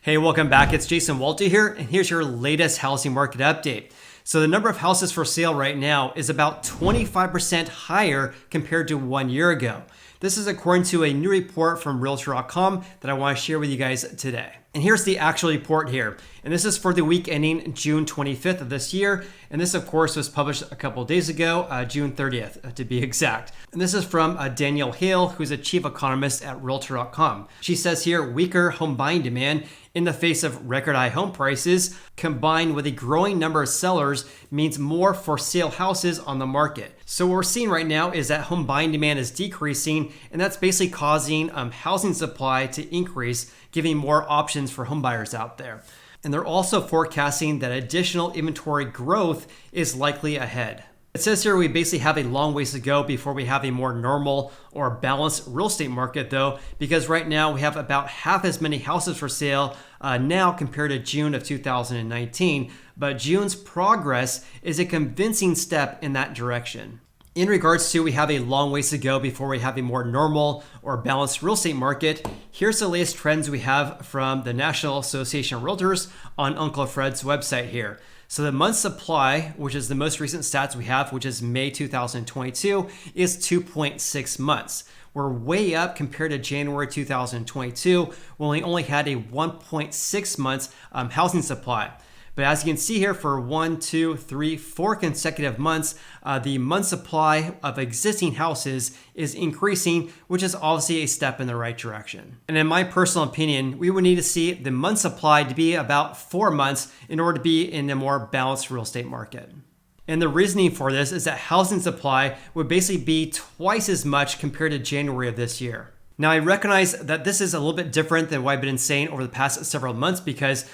Hey, welcome back. It's Jason Walter here, and here's your latest housing market update. So the number of houses for sale right now is about 25% higher compared to 1 year ago. This is according to a new report from Realtor.com that I want to share with you guys today. And here's the actual report here. And this is for the week ending June 25th of this year. And this, of course, was published a couple of days ago, June 30th to be exact. And this is from Danielle Hale, who's a chief economist at Realtor.com. She says here, weaker home buying demand in the face of record high home prices, combined with a growing number of sellers, means more for sale houses on the market. So what we're seeing right now is that home buying demand is decreasing, and that's basically causing housing supply to increase, giving more options for home buyers out there. And they're also forecasting that additional inventory growth is likely ahead. It says here we basically have a long ways to go before we have a more normal or balanced real estate market though, because right now we have about half as many houses for sale now compared to June of 2019. But June's progress is a convincing step in that direction. In regards to we have a long ways to go before we have a more normal or balanced real estate market, here's the latest trends we have from the National Association of Realtors on Uncle Fred's website here. So the month supply, which is the most recent stats we have, which is May 2022, is 2.6 months. We're way up compared to January 2022, when we only had a 1.6 months housing supply. But as you can see here, for 1, 2, 3, 4 consecutive months, the month supply of existing houses is increasing, which is obviously a step in the right direction. And in my personal opinion, we would need to see the month supply to be about 4 months in order to be in a more balanced real estate market. And the reasoning for this is that housing supply would basically be twice as much compared to January of this year. Now, I recognize that this is a little bit different than what I've been saying over the past several months because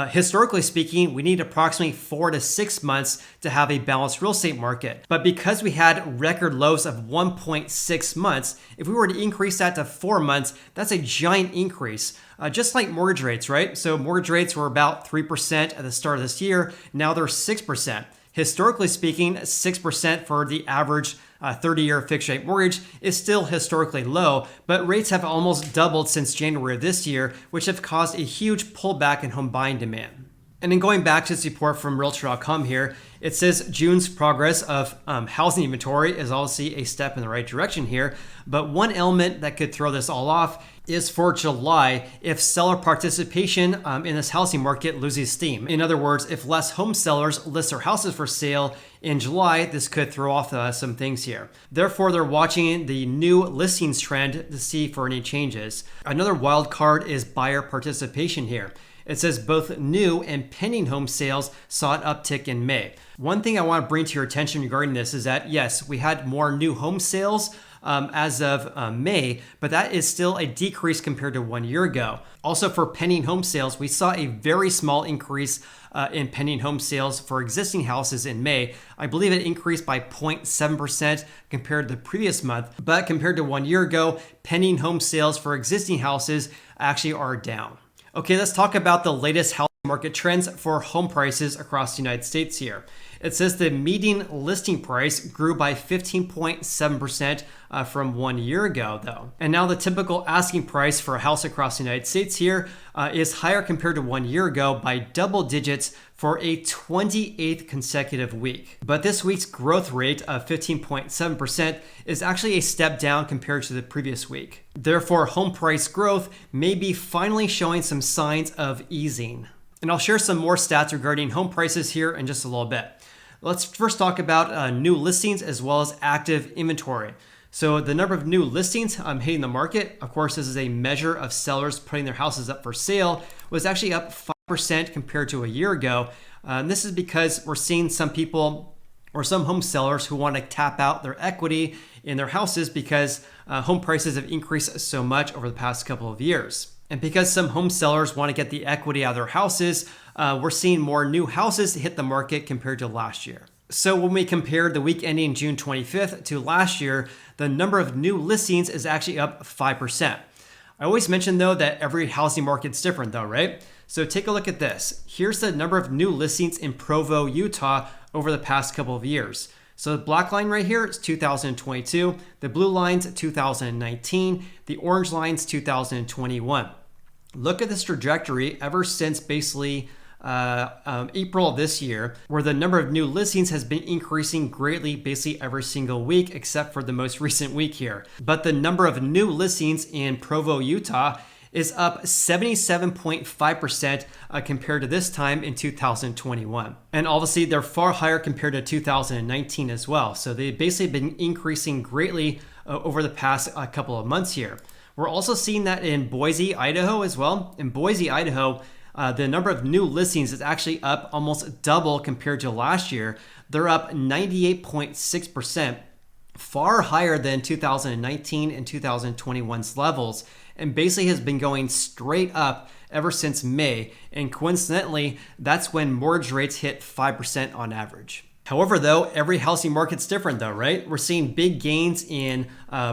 historically speaking, we need approximately 4 to 6 months to have a balanced real estate market. But because we had record lows of 1.6 months, if we were to increase that to 4 months, that's a giant increase. Just like mortgage rates, right? So mortgage rates were about 3% at the start of this year. Now they're 6%. Historically speaking, 6% for the average 30-year fixed rate mortgage is still historically low, but rates have almost doubled since January of this year, which have caused a huge pullback in home buying demand. And then going back to this report from Realtor.com here, it says June's progress of housing inventory is obviously a step in the right direction here, but one element that could throw this all off is for July if seller participation in this housing market loses steam. In other words, if less home sellers list their houses for sale in July, this could throw off some things here. Therefore, they're watching the new listings trend to see for any changes. Another wild card is buyer participation here. It says both new and pending home sales saw an uptick in May. One thing I want to bring to your attention regarding this is that, yes, we had more new home sales as of May, but that is still a decrease compared to 1 year ago. Also for pending home sales, we saw a very small increase in pending home sales for existing houses in May. I believe it increased by 0.7% compared to the previous month, but compared to 1 year ago, pending home sales for existing houses actually are down. Okay, let's talk about the latest housing market trends for home prices across the United States here. It says the median listing price grew by 15.7% from 1 year ago, though. And now the typical asking price for a house across the United States here is higher compared to 1 year ago by double digits for a 28th consecutive week. But this week's growth rate of 15.7% is actually a step down compared to the previous week. Therefore, home price growth may be finally showing some signs of easing. And I'll share some more stats regarding home prices here in just a little bit. Let's first talk about new listings as well as active inventory. So the number of new listings hitting the market, of course, this is a measure of sellers putting their houses up for sale, was actually up 5% compared to a year ago. And this is because we're seeing some people or some home sellers who want to tap out their equity in their houses because home prices have increased so much over the past couple of years. And because some home sellers want to get the equity out of their houses, we're seeing more new houses hit the market compared to last year. So when we compare the week ending June 25th to last year, the number of new listings is actually up 5%. I always mention though that every housing market's different though, right? So take a look at this. Here's the number of new listings in Provo, Utah over the past couple of years. So the black line right here is 2022, the blue line's 2019, the orange line's 2021. Look at this trajectory ever since basically April of this year, where the number of new listings has been increasing greatly basically every single week, except for the most recent week here. But the number of new listings in Provo, Utah is up 77.5% compared to this time in 2021. And obviously they're far higher compared to 2019 as well. So they've basically been increasing greatly over the past couple of months here. We're also seeing that in Boise, Idaho as well. In Boise, Idaho, the number of new listings is actually up almost double compared to last year. They're up 98.6%, far higher than 2019 and 2021's levels, and basically has been going straight up ever since May. And coincidentally, that's when mortgage rates hit 5% on average. However, though, every housing market's different though, right? We're seeing big gains in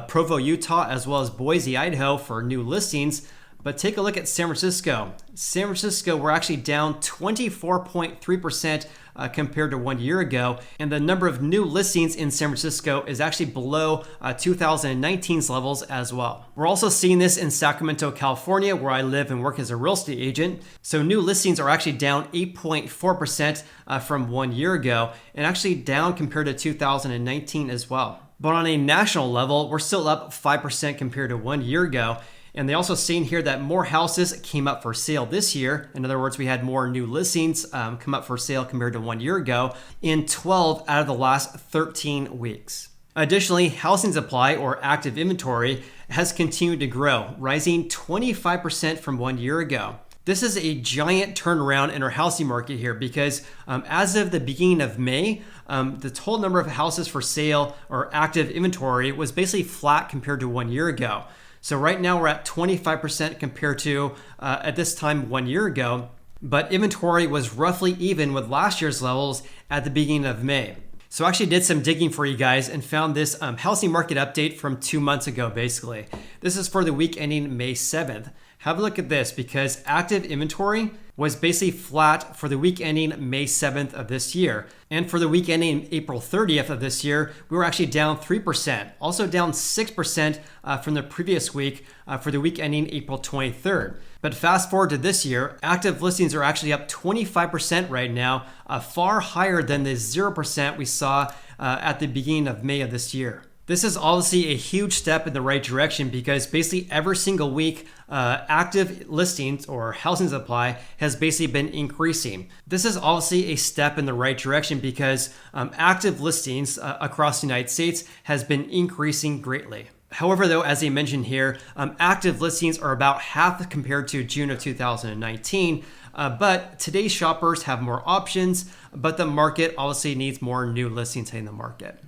Provo, Utah, as well as Boise, Idaho for new listings. But take a look at San Francisco. San Francisco, we're actually down 24.3% compared to 1 year ago. And the number of new listings in San Francisco is actually below 2019's levels as well. We're also seeing this in Sacramento, California, where I live and work as a real estate agent. So new listings are actually down 8.4% from 1 year ago, and actually down compared to 2019 as well. But on a national level, we're still up 5% compared to 1 year ago. And they also seen here that more houses came up for sale this year. In other words, we had more new listings come up for sale compared to 1 year ago in 12 out of the last 13 weeks. Additionally, housing supply or active inventory has continued to grow, rising 25% from 1 year ago. This is a giant turnaround in our housing market here because as of the beginning of May, the total number of houses for sale or active inventory was basically flat compared to 1 year ago. So right now we're at 25% compared to at this time 1 year ago, but inventory was roughly even with last year's levels at the beginning of May. So I actually did some digging for you guys and found this housing market update from 2 months ago, basically. This is for the week ending May 7th. Have a look at this because active inventory was basically flat for the week ending May 7th of this year. And for the week ending April 30th of this year, we were actually down 3%, also down 6% from the previous week for the week ending April 23rd. But fast forward to this year, active listings are actually up 25% right now, far higher than the 0% we saw at the beginning of May of this year. This is obviously a huge step in the right direction because basically every single week, active listings or housing supply has basically been increasing. This is obviously a step in the right direction because active listings across the United States has been increasing greatly. However, though, as I mentioned here, active listings are about half compared to June of 2019. But today's shoppers have more options, but the market obviously needs more new listings in the market.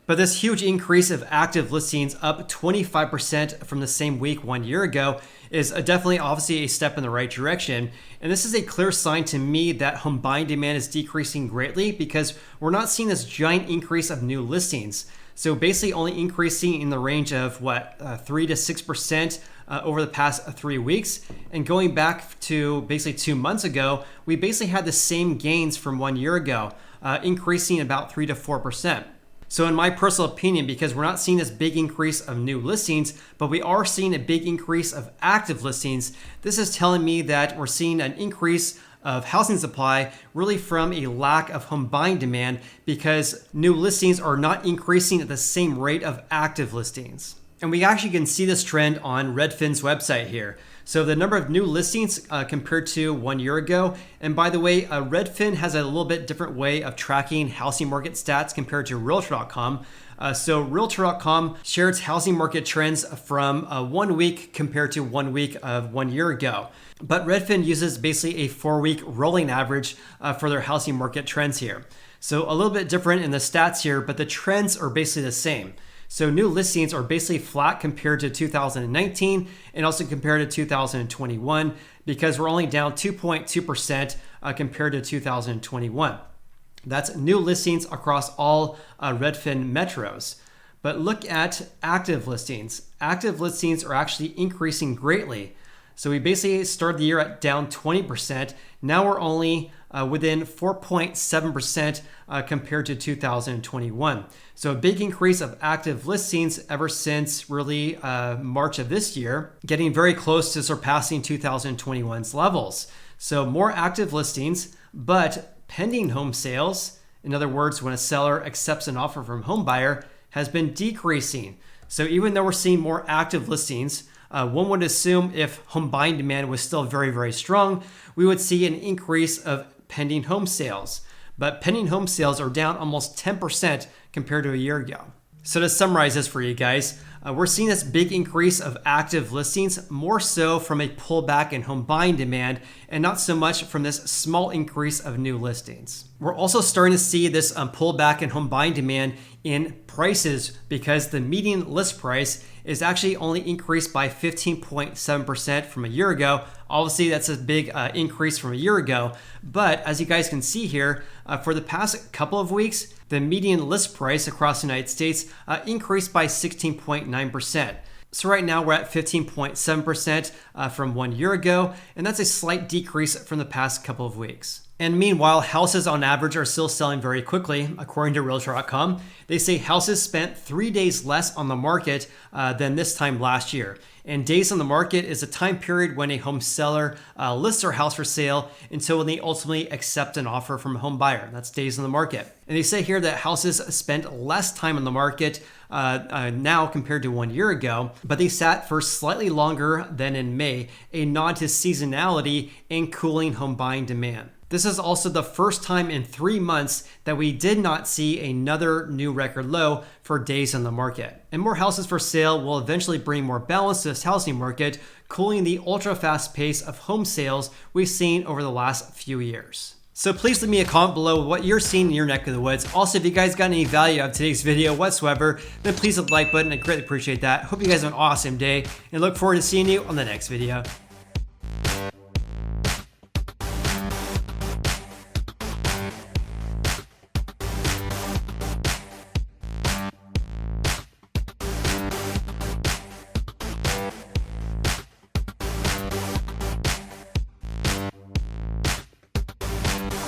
But this huge increase of active listings, up 25% from the same week 1 year ago, is definitely obviously a step in the right direction. And this is a clear sign to me that home buying demand is decreasing greatly because we're not seeing this giant increase of new listings. So basically only increasing in the range of 3 to 6% over the past 3 weeks. And going back to basically 2 months ago, we basically had the same gains from 1 year ago, increasing about 3 to 4%. So in my personal opinion, because we're not seeing this big increase of new listings, but we are seeing a big increase of active listings, this is telling me that we're seeing an increase of housing supply really from a lack of home buying demand because new listings are not increasing at the same rate of active listings. And we actually can see this trend on Redfin's website here. So the number of new listings compared to 1 year ago. And by the way, Redfin has a little bit different way of tracking housing market stats compared to Realtor.com. So Realtor.com shares housing market trends from 1 week compared to 1 week of 1 year ago. But Redfin uses basically a 4-week rolling average for their housing market trends here. So a little bit different in the stats here, but the trends are basically the same. So new listings are basically flat compared to 2019 and also compared to 2021 because we're only down 2.2% compared to 2021. That's new listings across all Redfin metros. But look at active listings. Active listings are actually increasing greatly. So we basically started the year at down 20%. Now we're only within 4.7% compared to 2021. So a big increase of active listings ever since really March of this year, getting very close to surpassing 2021's levels. So more active listings, but pending home sales, in other words, when a seller accepts an offer from a home buyer, has been decreasing. So even though we're seeing more active listings, one would assume if home buying demand was still very, very strong, we would see an increase of pending home sales. But pending home sales are down almost 10% compared to a year ago. So to summarize this for you guys, we're seeing this big increase of active listings more so from a pullback in home buying demand and not so much from this small increase of new listings. We're also starting to see this pullback in home buying demand in prices because the median list price is actually only increased by 15.7% from a year ago. Obviously, that's a big increase from a year ago. But as you guys can see here, for the past couple of weeks, the median list price across the United States increased by 16.9%. So right now we're at 15.7% from 1 year ago, and that's a slight decrease from the past couple of weeks. And meanwhile, houses on average are still selling very quickly. According to Realtor.com, they say houses spent 3 days less on the market than this time last year. And days on the market is a time period when a home seller lists their house for sale until when they ultimately accept an offer from a home buyer. That's days on the market. And they say here that houses spent less time on the market now compared to 1 year ago, but they sat for slightly longer than in May, a nod to seasonality and cooling home buying demand. This is also the first time in 3 months that we did not see another new record low for days on the market. And more houses for sale will eventually bring more balance to this housing market, cooling the ultra fast pace of home sales we've seen over the last few years. So please leave me a comment below what you're seeing in your neck of the woods. Also, if you guys got any value out of today's video whatsoever, then please hit the like button. I greatly appreciate that. Hope you guys have an awesome day and look forward to seeing you on the next video.